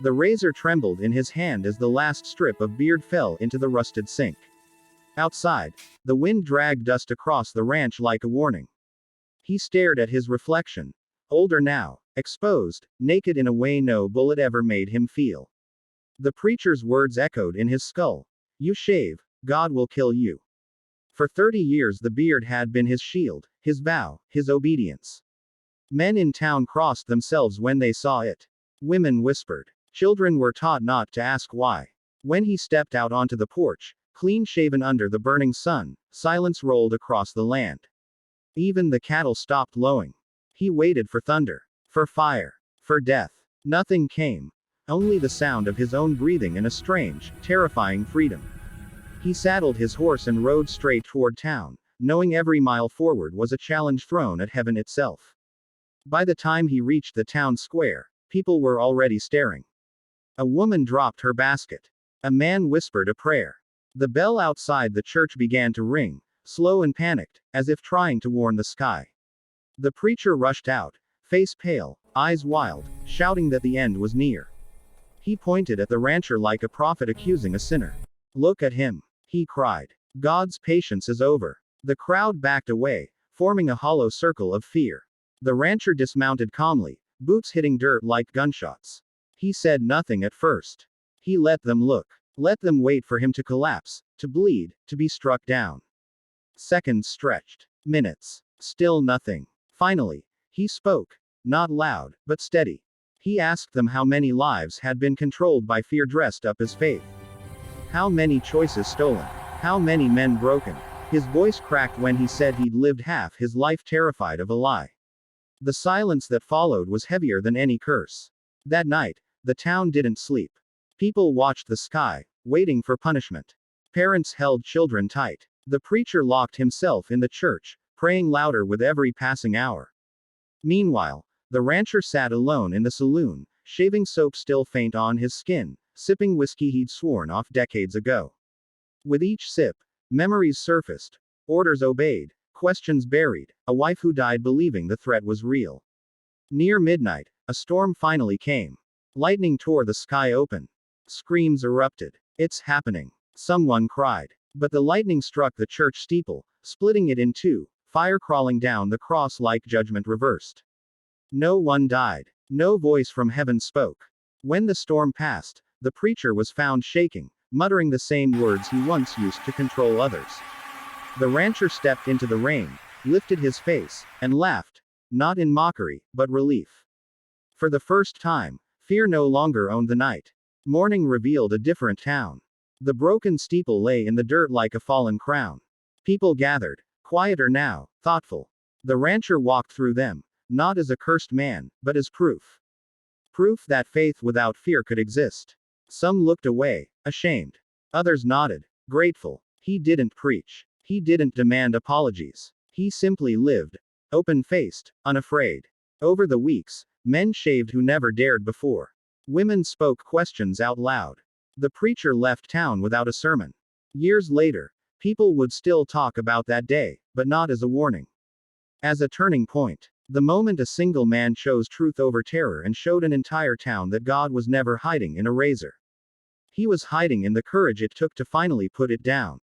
The razor trembled in his hand as the last strip of beard fell into the rusted sink. Outside, the wind dragged dust across the ranch like a warning. He stared at his reflection. Older now, exposed, naked in a way no bullet ever made him feel. The preacher's words echoed in his skull. You shave, God will kill you. For 30 years the beard had been his shield, his vow, his obedience. Men in town crossed themselves when they saw it. Women whispered. Children were taught not to ask why. When he stepped out onto the porch, clean-shaven under the burning sun, silence rolled across the land. Even the cattle stopped lowing. He waited for thunder, for fire, for death. Nothing came. Only the sound of his own breathing and a strange, terrifying freedom. He saddled his horse and rode straight toward town, knowing every mile forward was a challenge thrown at heaven itself. By the time he reached the town square, people were already staring. A woman dropped her basket. A man whispered a prayer. The bell outside the church began to ring, slow and panicked, as if trying to warn the sky. The preacher rushed out, face pale, eyes wild, shouting that the end was near. He pointed at the rancher like a prophet accusing a sinner. Look at him, he cried. God's patience is over. The crowd backed away, forming a hollow circle of fear. The rancher dismounted calmly, boots hitting dirt like gunshots. He said nothing at first. He let them look. Let them wait for him to collapse, to bleed, to be struck down. Seconds stretched. Minutes. Still nothing. Finally, he spoke. Not loud, but steady. He asked them how many lives had been controlled by fear dressed up as faith. How many choices stolen. How many men broken. His voice cracked when he said he'd lived half his life terrified of a lie. The silence that followed was heavier than any curse. That night, the town didn't sleep. People watched the sky, waiting for punishment. Parents held children tight. The preacher locked himself in the church, praying louder with every passing hour. Meanwhile, the rancher sat alone in the saloon, shaving soap still faint on his skin, sipping whiskey he'd sworn off decades ago. With each sip, memories surfaced, orders obeyed, questions buried, a wife who died believing the threat was real. Near midnight, a storm finally came. Lightning tore the sky open. Screams erupted. It's happening, someone cried. But the lightning struck the church steeple, splitting it in two, fire crawling down the cross like judgment reversed. No one died. No voice from heaven spoke. When the storm passed, the preacher was found shaking, muttering the same words he once used to control others. The rancher stepped into the rain, lifted his face, and laughed, not in mockery, but relief. For the first time, fear no longer owned the night. Morning revealed a different town. The broken steeple lay in the dirt like a fallen crown. People gathered, quieter now, thoughtful. The rancher walked through them, not as a cursed man, but as proof. Proof that faith without fear could exist. Some looked away, ashamed. Others nodded, grateful. He didn't preach. He didn't demand apologies. He simply lived. Open-faced, unafraid. Over the weeks, men shaved who never dared before. Women spoke questions out loud. The preacher left town without a sermon. Years later, people would still talk about that day, but not as a warning. As a turning point. The moment a single man chose truth over terror and showed an entire town that God was never hiding in a razor. He was hiding in the courage it took to finally put it down.